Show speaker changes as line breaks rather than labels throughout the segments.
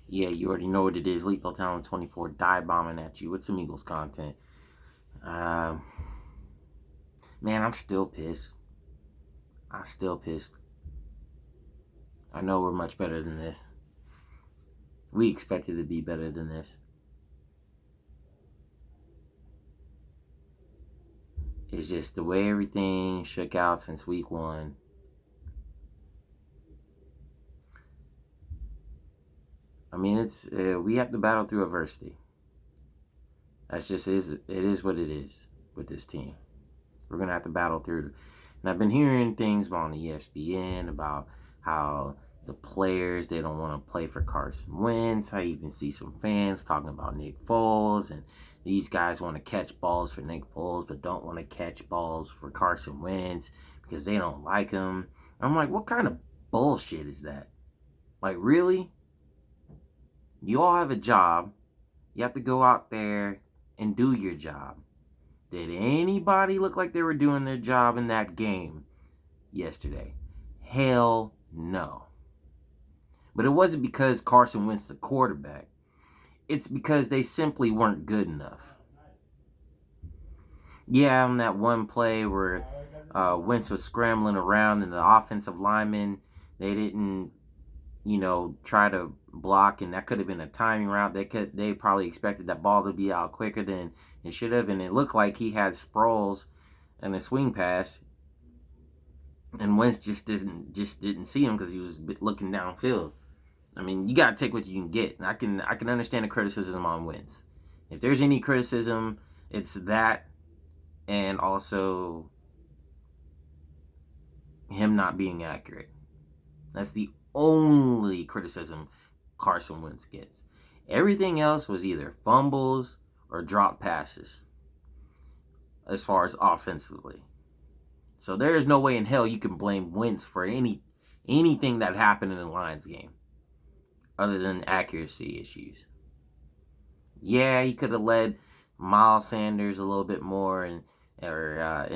Yeah, you already know what it is. Lethal Talent 24 die bombing at you with some Eagles content. Um, Man, I'm still pissed. I'm still pissed. I know we're much better than this. We expected to be better than this. It's just the way everything shook out since week one. I mean, it's we have to battle through adversity. That's just is it is what it is with this team. We're gonna have to battle through. And I've been hearing things on ESPN about how the players they don't want to play for Carson Wentz. I even see some fans talking about Nick Foles, and these guys want to catch balls for Nick Foles, but don't want to catch balls for Carson Wentz because they don't like him. I'm like, what kind of bullshit is that? Like, really? You all have a job. You have to go out there and do your job. Did anybody look like they were doing their job in that game yesterday? Hell no. But it wasn't because Carson Wentz the quarterback. It's because they simply weren't good enough. Yeah, on that one play where Wentz was scrambling around and the offensive linemen, they didn't, try to block, and that could have been a timing route. They probably expected that ball to be out quicker than it should have, and it looked like he had Sproles and a swing pass, and Wentz just didn't see him because he was looking downfield. I mean, you gotta take what you can get. And I can understand the criticism on Wentz. If there's any criticism, it's that, and also him not being accurate. That's the only criticism Carson Wentz gets. Everything else was either fumbles or drop passes as far as offensively. So there is no way in hell you can blame Wentz for anything that happened in the Lions game other than accuracy issues. Yeah, he could have led Miles Sanders a little bit more and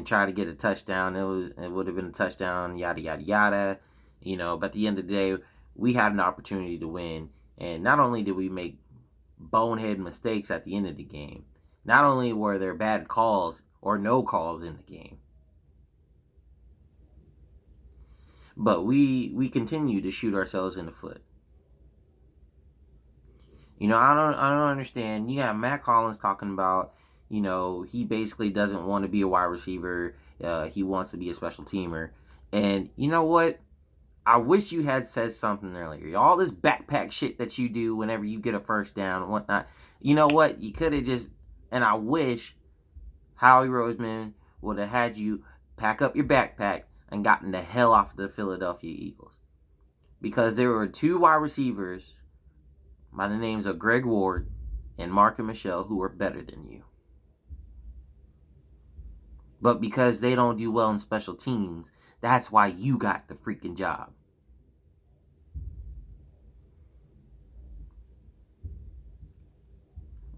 try to get a touchdown. It would have been a touchdown. Yada yada yada. But at the end of the day, we had an opportunity to win, and not only did we make bonehead mistakes at the end of the game, not only were there bad calls or no calls in the game, but we continue to shoot ourselves in the foot. I don't understand. You got Matt Collins talking about, he basically doesn't want to be a wide receiver. He wants to be a special teamer. And you know what? I wish you had said something earlier. All this backpack shit that you do whenever you get a first down and whatnot. You know what? You could have just, and I wish Howie Roseman would have had you pack up your backpack and gotten the hell off the Philadelphia Eagles. Because there were two wide receivers by the names of Greg Ward and Mark and Michelle who are better than you. But because they don't do well in special teams, that's why you got the freaking job.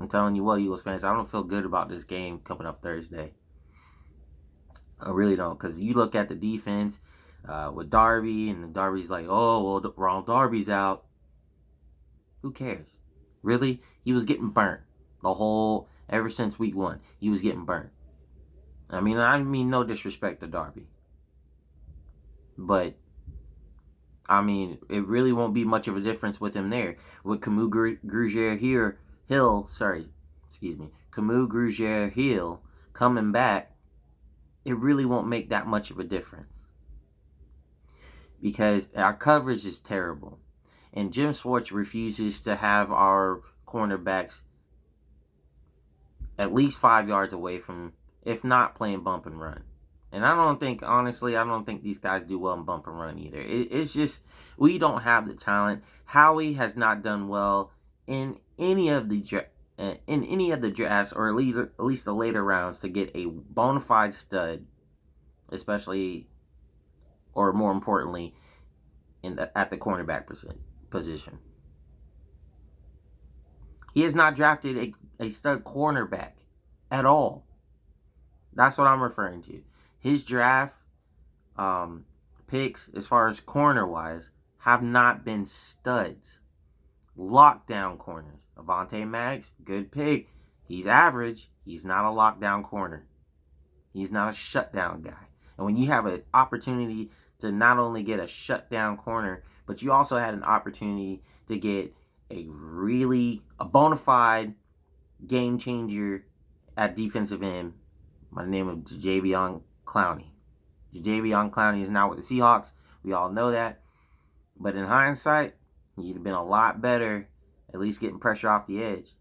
I'm telling you what, Eagles fans, I don't feel good about this game coming up Thursday. I really don't, because you look at the defense with Darby, and Darby's like, oh, well, Ronald Darby's out. Who cares? Really? He was getting burnt ever since week one. He was getting burnt. I mean no disrespect to Darby. But, it really won't be much of a difference with him there. With Camus Grugier-Hill coming back, it really won't make that much of a difference. Because our coverage is terrible. And Jim Schwartz refuses to have our cornerbacks at least 5 yards away from, if not playing bump and run. And I don't think these guys do well in bump and run either. It's just, we don't have the talent. Howie has not done well in any of the drafts, or at least the later rounds, to get a bona fide stud, especially, or more importantly, at the cornerback position. He has not drafted a stud cornerback at all. That's what I'm referring to. His draft picks, as far as corner wise, have not been studs. lockdown corners. Avonte Maddox, good pick. He's average. He's not a lockdown corner. He's not a shutdown guy. And when you have an opportunity to not only get a shutdown corner, but you also had an opportunity to get a bona fide game changer at defensive end by the name of Jadeveon Clowney. Jadeveon Clowney is now with the Seahawks. We all know that. But in hindsight, he'd have been a lot better, at least getting pressure off the edge.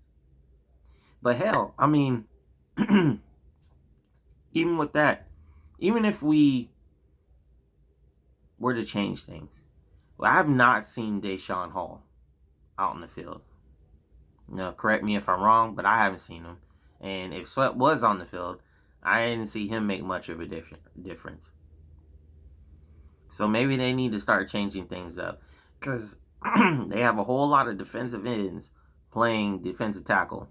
But hell, I mean, even with that, even if we were to change things, I have not seen Deshaun Hall out in the field. Now, correct me if I'm wrong, but I haven't seen him. And if Sweat was on the field, I didn't see him make much of a difference. So maybe they need to start changing things up. Because they have a whole lot of defensive ends playing defensive tackle.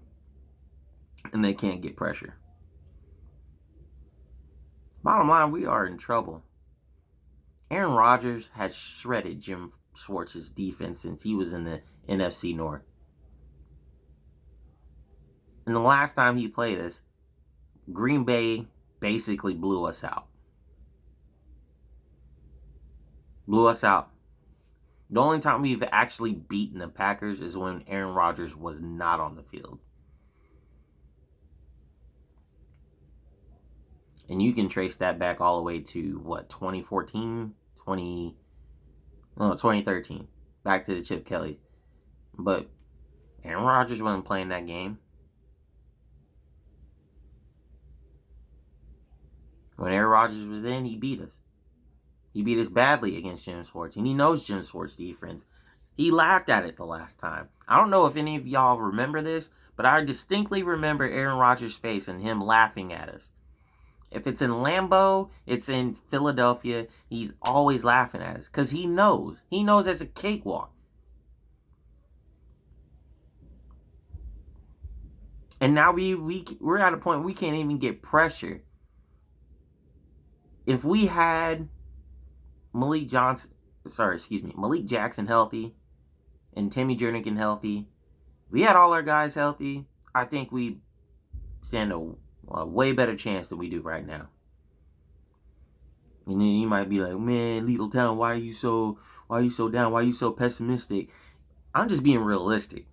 And they can't get pressure. Bottom line, we are in trouble. Aaron Rodgers has shredded Jim Schwartz's defense since he was in the NFC North. And the last time he played us, Green Bay basically blew us out. Blew us out. The only time we've actually beaten the Packers is when Aaron Rodgers was not on the field. And you can trace that back all the way to, 2014? 2013. Back to the Chip Kelly. But Aaron Rodgers wasn't playing that game. When Aaron Rodgers was in, he beat us. He beat us badly against Jim Schwartz. And he knows Jim Schwartz's defense. He laughed at it the last time. I don't know if any of y'all remember this, but I distinctly remember Aaron Rodgers' face and him laughing at us. If it's in Lambeau, it's in Philadelphia, he's always laughing at us. Because he knows. He knows it's a cakewalk. And now we're at a point we can't even get pressure. If we had Malik Jackson healthy and Timmy Jernigan healthy, if we had all our guys healthy, I think we stand a way better chance than we do right now. And then you might be like, man, Little Town, why are you so down? Why are you so pessimistic? I'm just being realistic.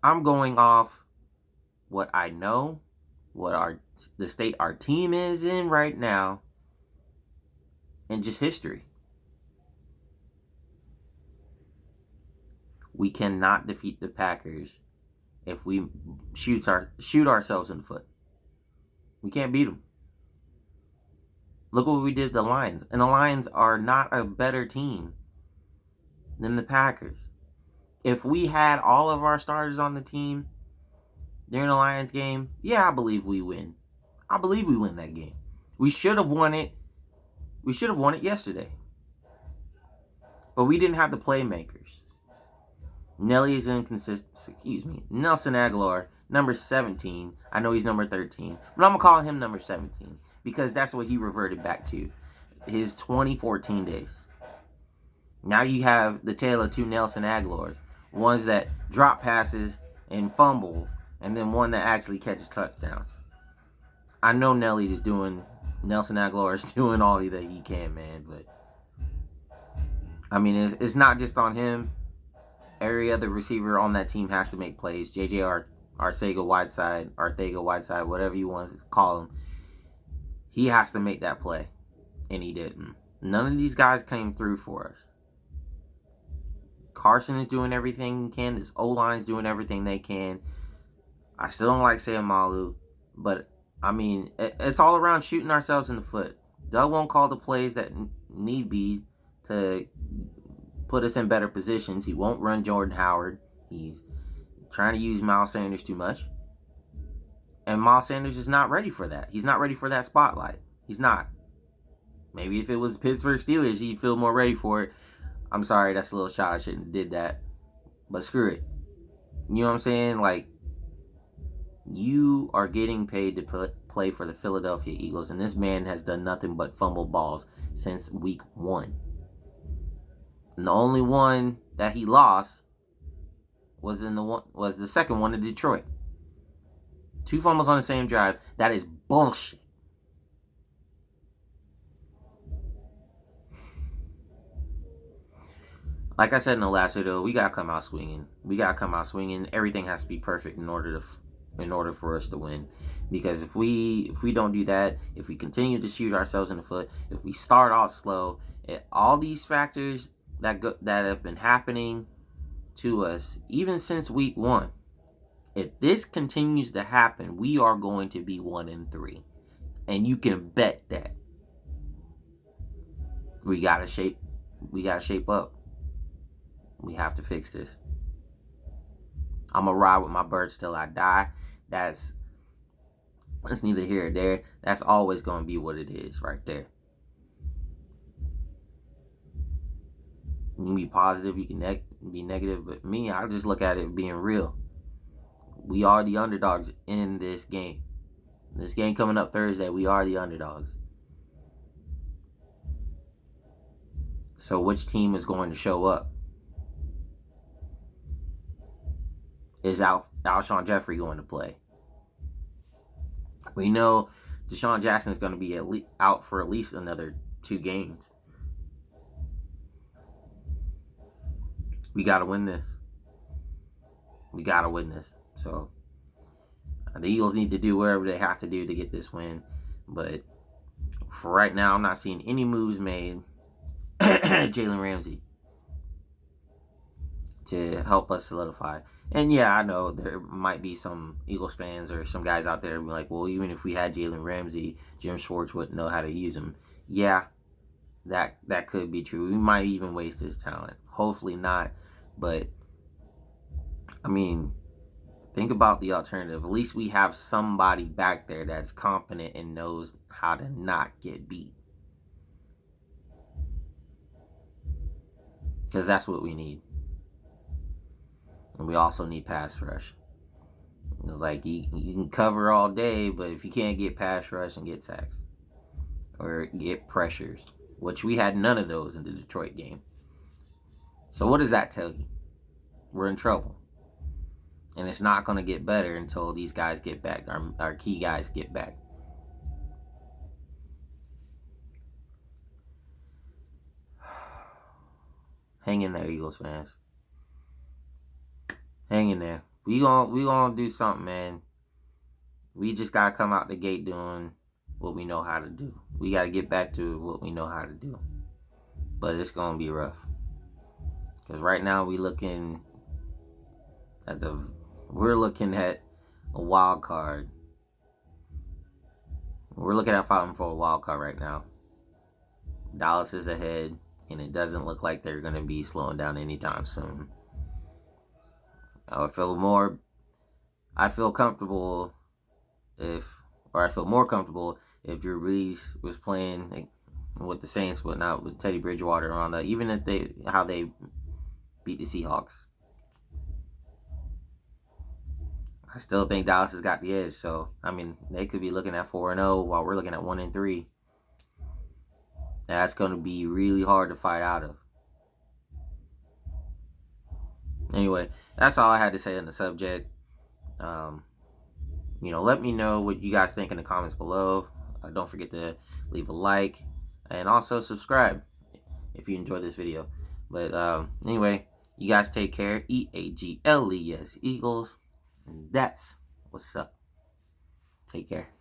I'm going off what I know, what the state our team is in right now, and just history. We cannot defeat the Packers if we shoot ourselves in the foot. We can't beat them. Look what we did to the Lions. And the Lions are not a better team than the Packers. If we had all of our starters on the team during the Lions game, yeah, I believe we win. I believe we win that game. We should have won it. We should have won it yesterday. But we didn't have the playmakers. Nelson Aguilar, number 17. I know he's number 13, but I'm going to call him number 17 because that's what he reverted back to, his 2014 days. Now you have the tale of two Nelson Aguilars, ones that drop passes and fumble, and then one that actually catches touchdowns. I know Nelson Aguilar is doing all that he can, man, but I mean, it's not just on him. Every other receiver on that team has to make plays. JJ Arcega-Whiteside, whatever you want to call him. He has to make that play. And he didn't. None of these guys came through for us. Carson is doing everything he can. This O-line is doing everything they can. I still don't like Sayamalu. But, I mean, it's all around shooting ourselves in the foot. Doug won't call the plays that need be to put us in better positions. He won't run Jordan Howard. He's trying to use Miles Sanders too much. And Miles Sanders is not ready for that. He's not ready for that spotlight. He's not. Maybe if it was Pittsburgh Steelers, he'd feel more ready for it. I'm sorry, that's a little shot. I shouldn't have did that. But screw it. You know what I'm saying? Like, you are getting paid to play for the Philadelphia Eagles, and this man has done nothing but fumble balls since week 1. And the only one that he lost was the second one in Detroit. 2 fumbles on the same drive. That is bullshit. Like I said in the last video, we gotta come out swinging. Everything has to be perfect in order for us to win. Because if we don't do that, if we continue to shoot ourselves in the foot, if we start off slow, all these factors that have been happening to us even since week 1, if this continues to happen, we are going to be 1-3, and you can bet that. We gotta shape up. We have to fix this. I'm gonna ride with my birds till I die. That's neither here or there. That's always gonna be what it is right there. You can be positive, you can be negative, but me, I just look at it being real. We are the underdogs in this game. This game coming up Thursday, we are the underdogs. So which team is going to show up? Is Alshon Jeffrey going to play? We know Deshaun Jackson is going to be out for at least another 2 games. We got to win this. So the Eagles need to do whatever they have to do to get this win. But for right now, I'm not seeing any moves made Jalen Ramsey to help us solidify. And yeah, I know there might be some Eagles fans or some guys out there be like, well, even if we had Jalen Ramsey, Jim Schwartz wouldn't know how to use him. Yeah, that could be true. We might even waste his talent. Hopefully not. But I mean, think about the alternative. At least we have somebody back there that's competent and knows how to not get beat. Because that's what we need. And we also need pass rush. It's like you can cover all day, but if you can't get pass rush and get sacks or get pressures, which we had none of those in the Detroit game. So what does that tell you? We're in trouble. And it's not going to get better until these guys get back, our key guys get back. Hang in there, Eagles fans. Hang in there. We gonna do something, man. We just gotta come out the gate doing what we know how to do. We gotta get back to what we know how to do. But it's gonna be rough. Because right now we're looking at a wild card. We're looking at fighting for a wild card right now. Dallas is ahead, and it doesn't look like they're gonna be slowing down anytime soon. I feel more comfortable if Drew Brees was playing with the Saints, but not with Teddy Bridgewater on that. Even if how they beat the Seahawks, I still think Dallas has got the edge. So I mean, they could be looking at 4-0 while we're looking at 1-3. That's going to be really hard to fight out of. Anyway, that's all I had to say on the subject. Let me know what you guys think in the comments below. Don't forget to leave a like and also subscribe if you enjoyed this video. But anyway, you guys take care. EAGLES, Eagles. And that's what's up. Take care.